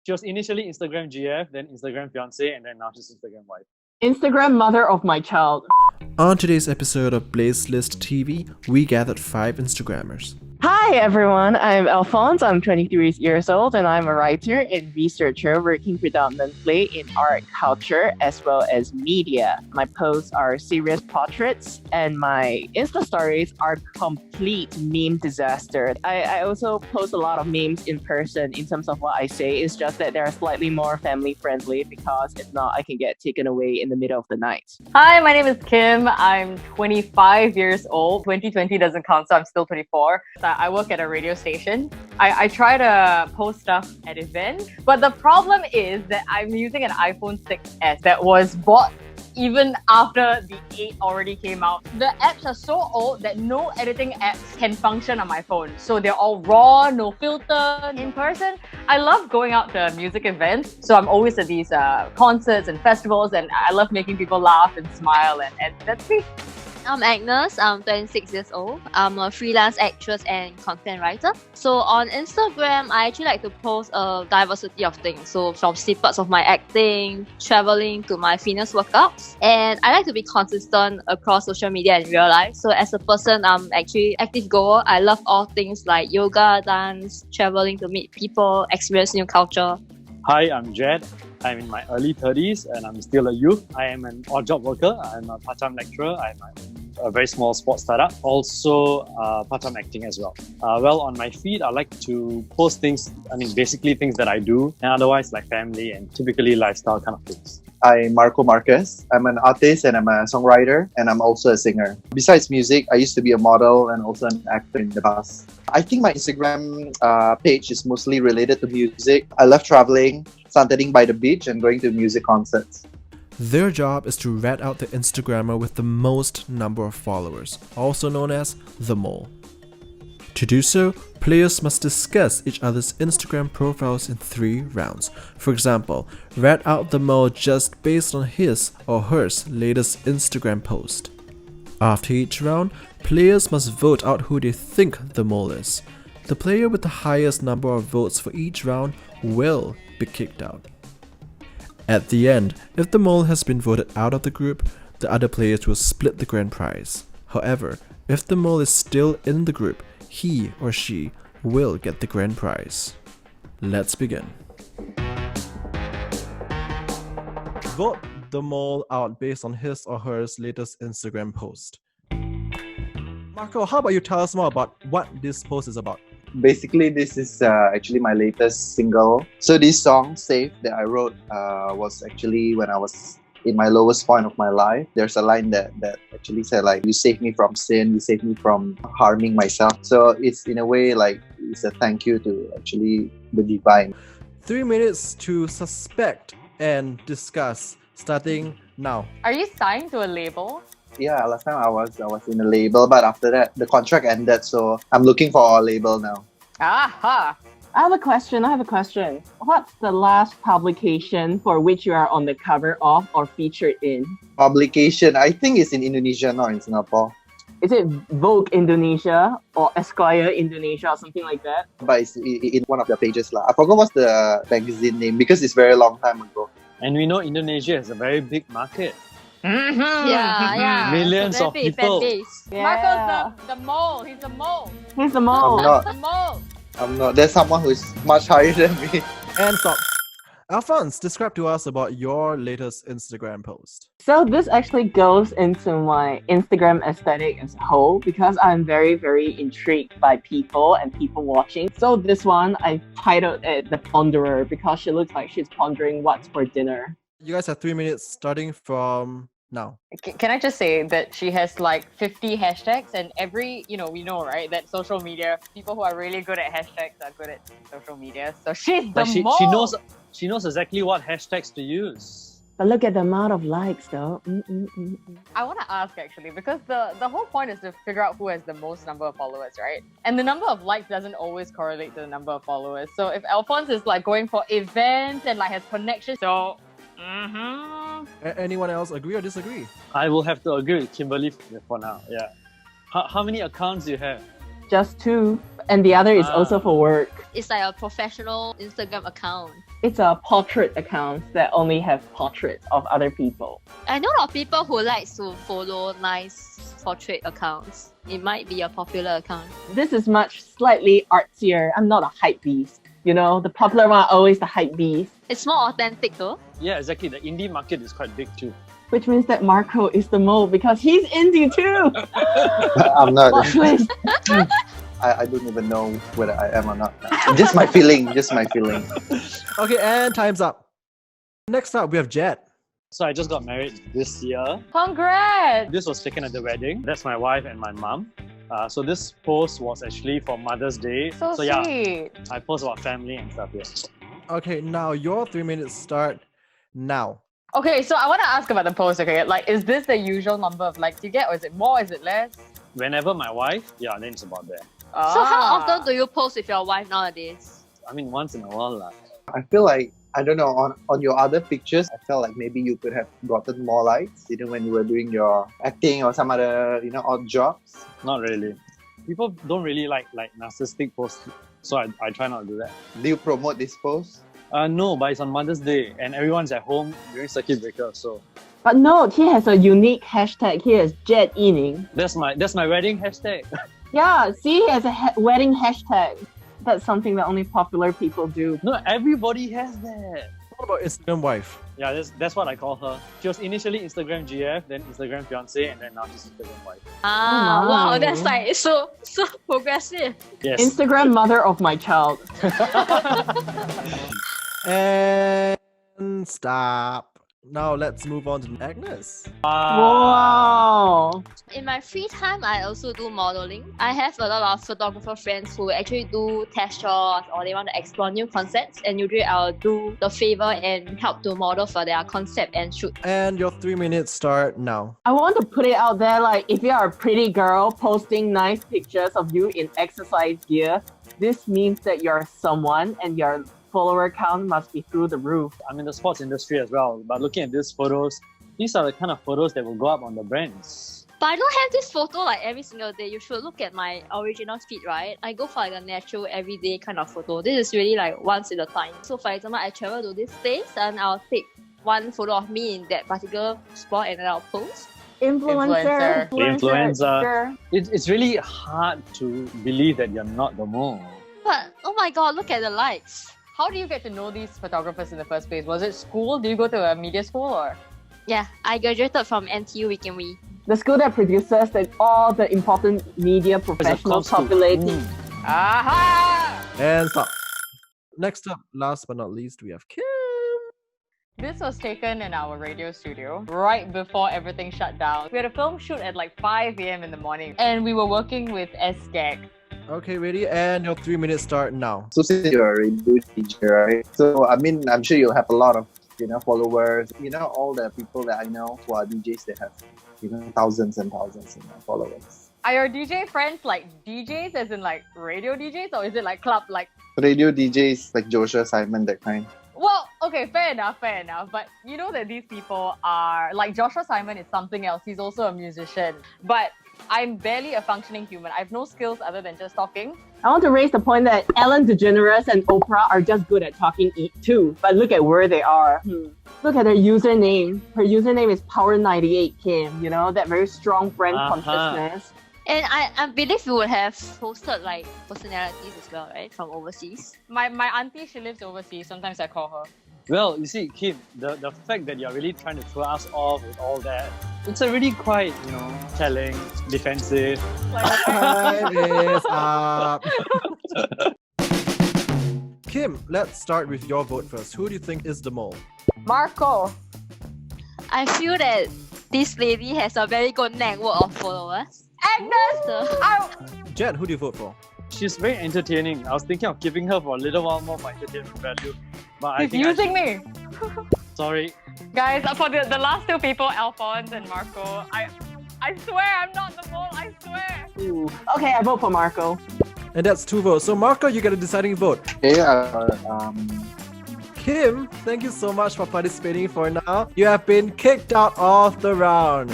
She was initially Instagram GF, then Instagram fiance, and then now she's Instagram wife. Instagram mother of my child. On today's episode of BlazeListTV, we gathered 5 Instagrammers. Hi everyone, I'm Alphonse. I'm 23 years old and I'm a writer and researcher working predominantly in art, culture, as well as media. My posts are serious portraits and my Insta stories are complete meme disaster. I also post a lot of memes in person in terms of what I say. It's just that they're slightly more family friendly because if not, I can get taken away in the middle of the night. Hi, my name is Kim. I'm 25 years old. 2020 doesn't count, so I'm still 24. I work at a radio station. I try to post stuff at events, but the problem is that I'm using an iPhone 6s that was bought even after the 8 already came out. The apps are so old that no editing apps can function on my phone. So they're all raw, no filter. In person, I love going out to music events. So I'm always at these concerts and festivals, and I love making people laugh and smile, and that's me. I'm Agnes, I'm 26 years old. I'm a freelance actress and content writer. So on Instagram, I actually like to post a diversity of things. So from snippets of my acting, traveling to my fitness workouts. And I like to be consistent across social media and real life. So as a person, I'm actually active goer. I love all things like yoga, dance, traveling to meet people, experience new culture. Hi, I'm Jed. I'm in my early 30s and I'm still a youth. I am an odd job worker. I'm a part-time lecturer. I'm a very small sports startup. Also, part-time acting as well. Well, on my feed, I like to post things, basically things that I do, and otherwise like family and typically lifestyle kind of things. I'm Marco Marquez. I'm an artist and I'm a songwriter and I'm also a singer. Besides music, I used to be a model and also an actor in the past. I think my Instagram page is mostly related to music. I love traveling, suntanning by the beach and going to music concerts. Their job is to rat out the Instagrammer with the most number of followers, also known as the mole. To do so, players must discuss each other's Instagram profiles in 3 rounds. For example, rat out the mole just based on his or her latest Instagram post. After each round, players must vote out who they think the mole is. The player with the highest number of votes for each round will be kicked out. At the end, if the mole has been voted out of the group, the other players will split the grand prize. However, if the mole is still in the group, he or she will get the grand prize. Let's begin. Vote the mole out based on his or her latest Instagram post. Marco, how about you tell us more about what this post is about? Basically, this is actually my latest single. So this song, Safe, that I wrote was actually when I was in my lowest point of my life. There's a line that actually said like, you saved me from sin, you saved me from harming myself. So it's in a way like, it's a thank you to actually the divine. 3 minutes to suspect and discuss, starting now. Are you signed to a label? Yeah, last time I was in a label, but after that, the contract ended. So I'm looking for a label now. Aha! I have a question. What's the last publication for which you are on the cover of or featured in? Publication, I think it's in Indonesia, not in Singapore. Is it Vogue Indonesia or Esquire Indonesia or something like that? But it's in one of the pages. I forgot what's the magazine name because it's very long time ago. And we know Indonesia is a very big market. Mm-hmm. Yeah. Millions of people. Yeah. Marco's the mole. He's the mole. He's the mole. I'm The mole. not. There's someone who is much higher than me. And stop. Alphonse, describe to us about your latest Instagram post. So this actually goes into my Instagram aesthetic as a whole because I'm very, very intrigued by people and people watching. So this one, I titled it The Ponderer because she looks like she's pondering what's for dinner. You guys have 3 minutes starting from now. Can I just say that she has like 50 hashtags and every, we know, right, that social media, people who are really good at hashtags are good at social media. So she's the mole. She knows exactly what hashtags to use. But look at the amount of likes though. I want to ask actually, because the whole point is to figure out who has the most number of followers, right? And the number of likes doesn't always correlate to the number of followers. So if Alphonse is like going for events and like has connections, so Anyone else agree or disagree? I will have to agree with Kimberly for now. Yeah. How many accounts do you have? Just 2. And the other is also for work. It's like a professional Instagram account. It's a portrait account that only have portraits of other people. I know a lot of people who like to follow nice portrait accounts. It might be a popular account. This is much slightly artsier. I'm not a hype beast. You know, the popular one are always the hype beast. It's more authentic though. Yeah, exactly. The indie market is quite big too. Which means that Marco is the mole because he's indie too. I'm not. Plot twist. I don't even know whether I am or not. Just my feeling. Just my feeling. Okay, and time's up. Next up, we have Jet. So I just got married this year. Congrats! This was taken at the wedding. That's my wife and my mum. So this post was actually for Mother's Day. So yeah, sweet. I post about family and stuff here. Okay, now your 3 minutes start now. Okay, so I want to ask about the post, okay? Like, is this the usual number of likes you get, or is it more, is it less? Whenever my wife, yeah, then it's about there. So how often do you post with your wife nowadays? I mean, once in a while. I feel like, I don't know, on your other pictures, I felt like maybe you could have gotten more likes, even when you were doing your acting or some other, odd jobs. Not really. People don't really like narcissistic posts, so I try not to do that. Do you promote this post? No, but it's on Mother's Day and everyone's at home during circuit breaker, so But no, he has a unique hashtag. He has Jet Yining. that's my wedding hashtag. Yeah, see, he has a wedding hashtag. That's something that only popular people do. No, everybody has that. What about Instagram wife? Yeah, that's what I call her. She was initially Instagram GF, then Instagram fiance, and then now she's Instagram wife. Ah, Oh, wow, my. that's like so progressive. Yes. Instagram mother of my child. And stop. Now let's move on to Agnes. Wow. In my free time, I also do modeling. I have a lot of photographer friends who actually do test shots or they want to explore new concepts, and usually I'll do the favor and help to model for their concept and shoot. And your 3 minutes start now. I want to put it out there, like, if you are a pretty girl posting nice pictures of you in exercise gear, this means that you're someone and your follower count must be through the roof. I'm in the sports industry as well, but looking at these photos, these are the kind of photos that will go up on the brands. But I don't have this photo like every single day. You should look at my original feed, right? I go for like a natural, everyday kind of photo. This is really like once in a time. So for example, I travel to this place and I'll take one photo of me in that particular spot and then I'll post. Influencer. Influencer. It's really hard to believe that you're not the mole. But oh my god, look at the likes. How do you get to know these photographers in the first place? Was it school? Did you go to a media school or? Yeah, I graduated from NTU Weekend Week. The school that produces all the important media professionals populating. Aha! And stop. Next up, last but not least, we have Kim. This was taken in our radio studio right before everything shut down. We had a film shoot at like 5 a.m. in the morning and we were working with SGAG. Okay, ready? And your 3 minutes start now. So since you're a radio DJ, right? So I mean, I'm sure you'll have a lot of, followers. All the people that I know who are DJs, they have, thousands and thousands of followers. Are your DJ friends like DJs as in like radio DJs or is it like club like? Radio DJs like Joshua Simon, that kind. Well, okay, fair enough. But you know that these people are like Joshua Simon is something else. He's also a musician. But I'm barely a functioning human. I have no skills other than just talking. I want to raise the point that Ellen DeGeneres and Oprah are just good at talking too. But look at where they are. Look at her username. Her username is Power98Kim. That very strong brand consciousness. And I believe you would have posted like personalities as well, right? From overseas. My auntie, she lives overseas. Sometimes I call her. Well, you see, Kim, the fact that you're really trying to throw us off with all that, it's already quite, telling, defensive. Time is up. Kim, let's start with your vote first. Who do you think is the mole? Marco. I feel that this lady has a very good network of followers. Agnes! Jet, who do you vote for? She's very entertaining. I was thinking of giving her for a little while more for entertainment value. But He's using me. Sorry. Guys, for the last two people, Alphonse and Marco, I swear I'm not the mole, I swear. Ooh. Okay, I vote for Marco. And that's 2 votes. So Marco, you get a deciding vote. Okay, Kim, thank you so much for participating for now. You have been kicked out of the round.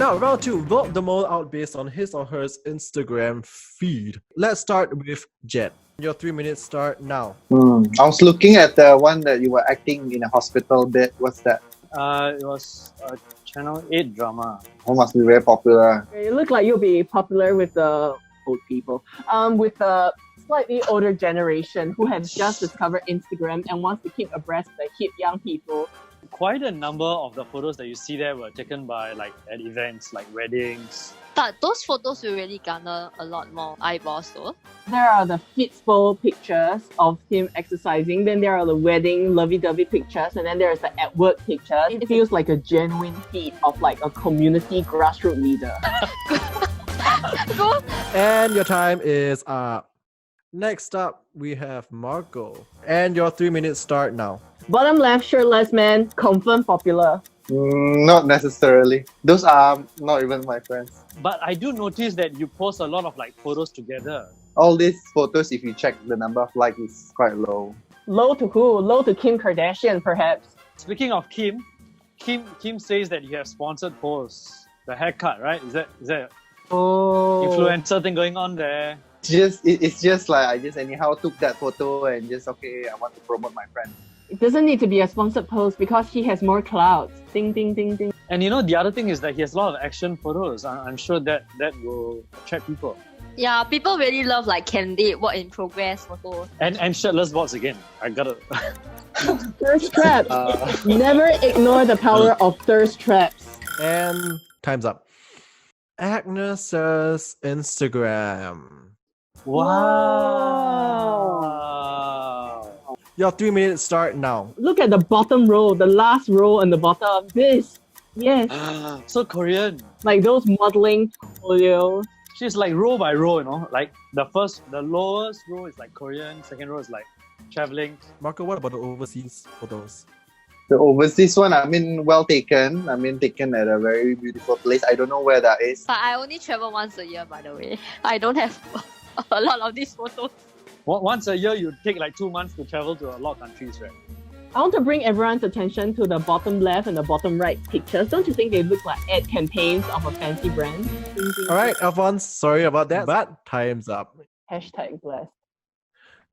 Now, round 2. Vote the mole out based on his or her Instagram feed. Let's start with Jed. Your 3 minutes start now. I was looking at the one that you were acting in a hospital bed. What's that? It was a Channel 8 drama. Oh, must be very popular. You look like you'll be popular with the old people. With the slightly older generation who has just discovered Instagram and wants to keep abreast of the hip young people. Quite a number of the photos that you see there were taken by at events like weddings. But those photos will really garner a lot more eyeballs though. There are the Fitspo pictures of him exercising. Then there are the wedding lovey-dovey pictures. And then there's the at work pictures. It feels like a genuine feat of a community grassroots leader. Go. And your time is up. Next up, we have Marco. And your 3 minutes start now. Bottom left shirtless man, confirm popular. Not necessarily. Those are not even my friends. But I do notice that you post a lot of photos together. All these photos, if you check the number of likes, is quite low. Low to who? Low to Kim Kardashian, perhaps. Speaking of Kim says that you have sponsored posts. The haircut, right? Is that Oh. influencer thing going on there? It's just like I just anyhow took that photo and just okay, I want to promote my friend. It doesn't need to be a sponsored post because he has more clouds. Ding, ding, ding, ding. And the other thing is that he has a lot of action photos. I'm sure that will attract people. Yeah, people really love candid work in progress photos. And shirtless bots again. I gotta. Thirst traps. Never ignore the power of thirst traps. And time's up. Agnes's Instagram. Wow. Your 3 minutes start now. Look at the bottom row, the last row on the bottom. This. Yes. So Korean. Like those modeling portfolios. She's row by row, the lowest row is Korean, second row is traveling. Marco, what about the overseas photos? The overseas one, well taken. Taken at a very beautiful place. I don't know where that is. But I only travel once a year, by the way. I don't have a lot of these photos. Once a year, you take 2 months to travel to a lot of countries, right? I want to bring everyone's attention to the bottom left and the bottom right pictures. Don't you think they look like ad campaigns of a fancy brand? Ding, ding, All right, Alphonse, sorry about that, but time's up. Hashtag blessed.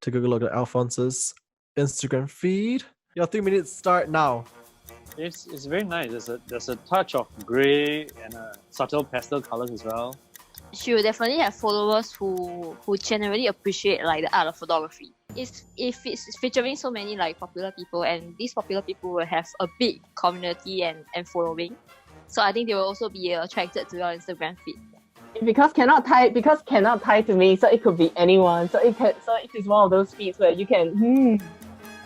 Take a look at Alphonse's Instagram feed. Your 3 minutes start now. It's very nice. There's a touch of grey and subtle pastel colors as well. She will definitely have followers who generally appreciate the art of photography. If it's featuring so many popular people, and these popular people will have a big community and following, so I think they will also be attracted to your Instagram feed. Because cannot tie to me, so it could be anyone. So it is one of those feeds where you can.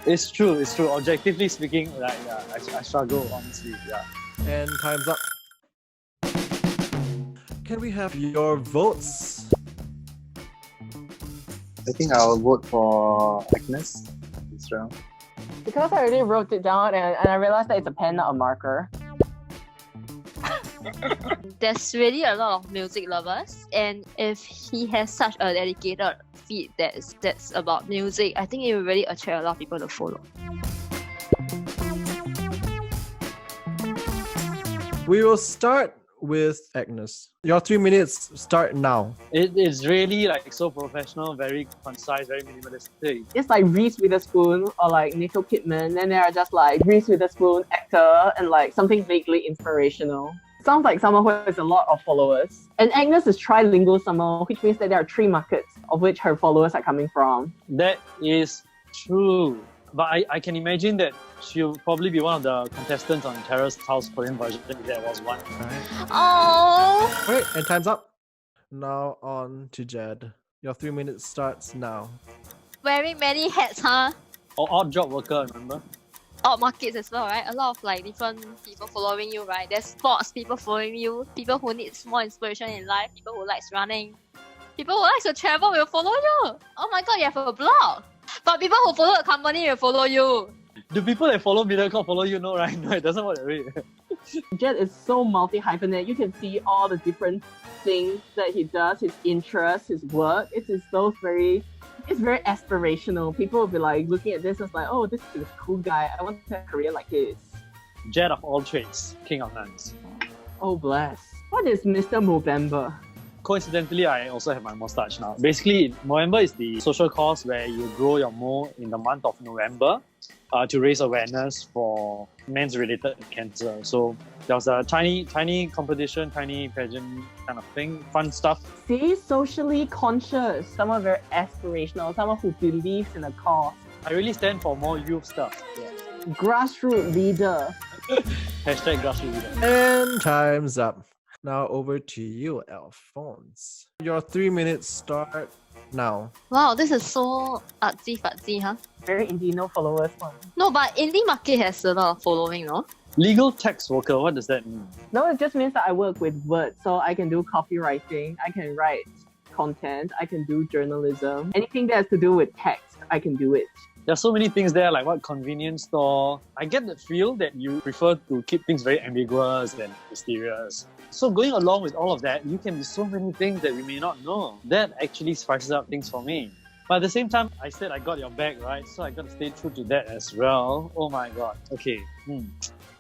It's true. Objectively speaking, I struggle honestly. Yeah. And time's up. Can we have your votes? I think I'll vote for Agnes this round. Because I already wrote it down and I realized that it's a pen, not a marker. There's really a lot of music lovers, and if he has such a dedicated feed that's about music, I think it will really attract a lot of people to follow. We will start with Agnes. Your 3 minutes start now. It is really so professional, very concise, very minimalistic. It's like Reese Witherspoon or Nicole Kidman, and they are just Reese Witherspoon, actor, and something vaguely inspirational. Sounds like someone who has a lot of followers. And Agnes is trilingual somehow, which means that there are 3 markets of which her followers are coming from. That is true. But I can imagine that she'll probably be one of the contestants on Terrace House Korean version if there was one. Oh. Alright, and time's up. Now on to Jed. Your 3 minutes starts now. Wearing many hats, huh? Or odd job worker, remember? Odd markets as well, right? A lot of different people following you, right? There's sports people following you, people who need more inspiration in life, people who likes running, people who likes to travel will follow you. Oh my god, you have a blog. But people who follow the company will follow you. Do people that follow Mediacorp follow you? No, right? No, it doesn't work that way. Jed is so multi-hyphenate. You can see all the different things that he does, his interests, his work. It's very aspirational. People will be looking at this and oh, this is a cool guy. I want to have a career like his. Jed of all trades, king of nuns. Oh, bless. What is Mr. Movember? Coincidentally, I also have my mustache now. Basically, Movember is the social cause where you grow your mole in the month of November to raise awareness for men's-related cancer. So there was a tiny competition, tiny pageant kind of thing, fun stuff. See, socially conscious, someone very aspirational, someone who believes in a cause. I really stand for more youth stuff. Yeah. Grassroots leader. Hashtag grassroots leader. And time's up. Now over to you, Alphonse. Your 3 minutes start now. Wow, this is so artsy-fartsy, huh? Very indie, no followers one. No, but indie market has a lot of following, no? Legal tax worker, what does that mean? No, it just means that I work with words. So I can do copywriting, I can write content, I can do journalism. Anything that has to do with text, I can do it. There's so many things there, like what convenience store. I get the feel that you prefer to keep things very ambiguous and mysterious. So going along with all of that, you can be so many things that we may not know. That actually spices up things for me. But at the same time, I said I got your back, right? So I got to stay true to that as well. Oh my god. Okay.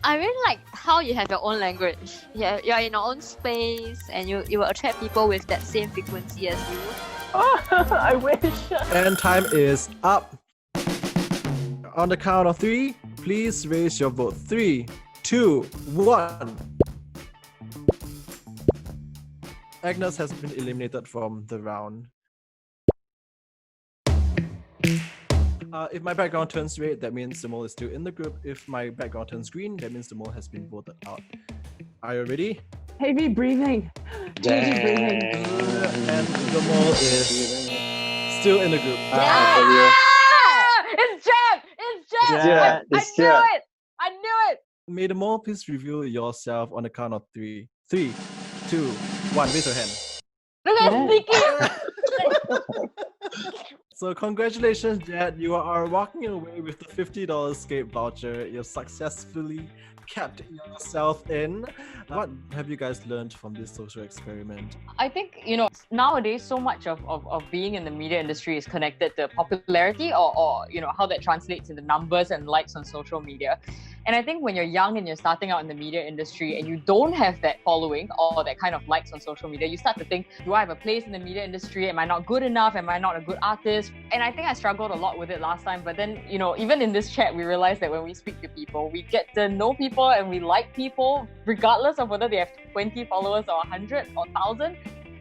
I really like how you have your own language. You're in your own space and you will attract people with that same frequency as you. I wish. And time is up. On the count of 3, please raise your vote. 3, 2, 1. Agnes has been eliminated from the round. If my background turns red, that means the mole is still in the group. If my background turns green, that means the mole has been voted out. Are you ready? Heavy breathing. Heavy breathing. And the mole is still in the group. It's Jeb! It's Jeb! Yeah, I it's knew Jeb. it! I knew it! May the mole please reveal yourself on the count of 3. 3, 2, 1. Raise your hand. Look at sneaky! So congratulations, Jed. You are walking away with the $50 escape voucher. You've successfully kept yourself in. What have you guys learned from this social experiment? I think, nowadays so much of being in the media industry is connected to popularity or how that translates into numbers and likes on social media. And I think when you're young and you're starting out in the media industry and you don't have that following or that kind of likes on social media, you start to think, do I have a place in the media industry? Am I not good enough? Am I not a good artist? And I think I struggled a lot with it last time. But then, even in this chat, we realized that when we speak to people, we get to know people and we like people, regardless of whether they have 20 followers or 100 or 1,000.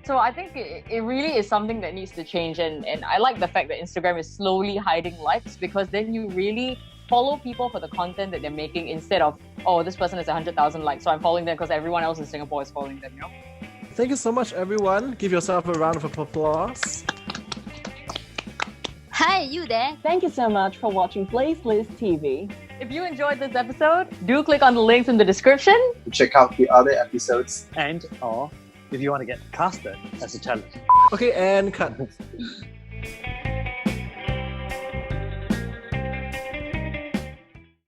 So I think it really is something that needs to change. And I like the fact that Instagram is slowly hiding likes, because then you really follow people for the content that they're making instead of, oh, this person has 100,000 likes, so I'm following them because everyone else in Singapore is following them, Thank you so much, everyone. Give yourself a round of applause. Hi, you there? Thank you so much for watching BlazeListTV. If you enjoyed this episode, do click on the links in the description. Check out the other episodes. And or if you want to get casted as a talent. Okay, and cut.